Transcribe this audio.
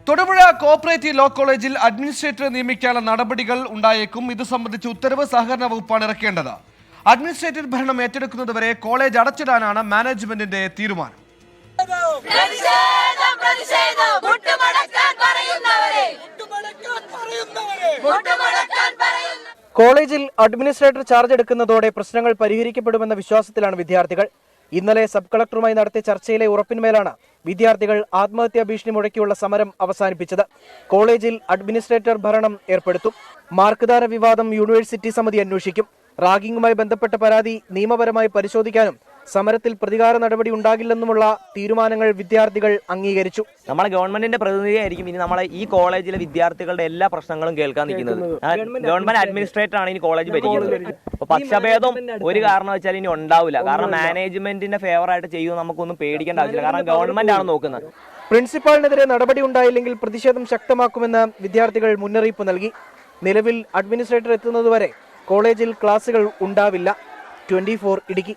Thodupuzha cooperative law കോളേജിൽ അഡ്മിനിസ്ട്രേറ്ററെ നിയമിക്കാനുള്ള നടപടികൾ ഉണ്ടായേക്കും. ഇത് സംബന്ധിച്ച് ഉത്തരവ് സഹകരണ വകുപ്പാണ് ഇറക്കേണ്ടത്. അഡ്മിനിസ്ട്രേറ്റർ ഭരണം ഏറ്റെടുക്കുന്നതുവരെ കോളേജ് അടച്ചിടാനാണ് മാനേജ്മെന്റിന്റെ തീരുമാനം. കോളേജിൽ അഡ്മിനിസ്ട്രേറ്റർ ചാർജ് എടുക്കുന്നതോടെ പ്രശ്നങ്ങൾ പരിഹരിക്കപ്പെടുമെന്ന വിശ്വാസത്തിലാണ് വിദ്യാർത്ഥികൾ. ഇന്നലെ സബ് കളക്ടറുമായി നടത്തിയ ചർച്ചയിലെ ഉറപ്പിന്മേലാണ് വിദ്യാർത്ഥികൾ ആത്മഹത്യാ ഭീഷണി മുഴക്കിയുള്ള സമരം അവസാനിപ്പിച്ചത്. കോളേജിൽ അഡ്മിനിസ്ട്രേറ്റർ ഭരണം ഏർപ്പെടുത്തും. മാർക്ക്ദാന വിവാദം യൂണിവേഴ്സിറ്റി സമിതി അന്വേഷിക്കും. റാഗിംഗുമായി ബന്ധപ്പെട്ട പരാതി നിയമപരമായി പരിശോധിക്കാനും സമരത്തിൽ പ്രതികാര നടപടി ഉണ്ടാകില്ലെന്നുമുള്ള തീരുമാനങ്ങൾ വിദ്യാർത്ഥികൾ അംഗീകരിച്ചു. നമ്മളെ ഗവൺമെന്റിന്റെ പ്രതിനിധിയായിരിക്കും ഇനി നമ്മളെ ഈ കോളേജിലെ വിദ്യാർത്ഥികളുടെ എല്ലാ പ്രശ്നങ്ങളും കേൾക്കാൻ നിൽക്കുന്നത്. ഗവൺമെന്റ് അഡ്മിനിസ്ട്രേറ്റർ ആണ് ഇനി കോളേജ് ഭരിക്കുന്നത്. അപ്പൊ പക്ഷഭേദം ഒരു കാരണം വെച്ചാൽ ഇനി ഉണ്ടാവില്ല. കാരണം മാനേജ്മെന്റിന്റെ ഫേവറായിട്ട് ചെയ്യുമെന്ന് നമുക്കൊന്നും പേടിക്കേണ്ട ആവശ്യമില്ല. കാരണം ഗവൺമെന്റ് ആണ് നോക്കുന്നത്. പ്രിൻസിപ്പാളിനെതിരെ നടപടി ഉണ്ടായില്ലെങ്കിൽ പ്രതിഷേധം ശക്തമാക്കുമെന്ന് വിദ്യാർത്ഥികൾ മുന്നറിയിപ്പ് നൽകി. നിലവിൽ അഡ്മിനിസ്ട്രേറ്റർ എത്തുന്നതുവരെ കോളേജിൽ ക്ലാസുകൾ ഉണ്ടാവില്ല. 24 ഇടുക്കി.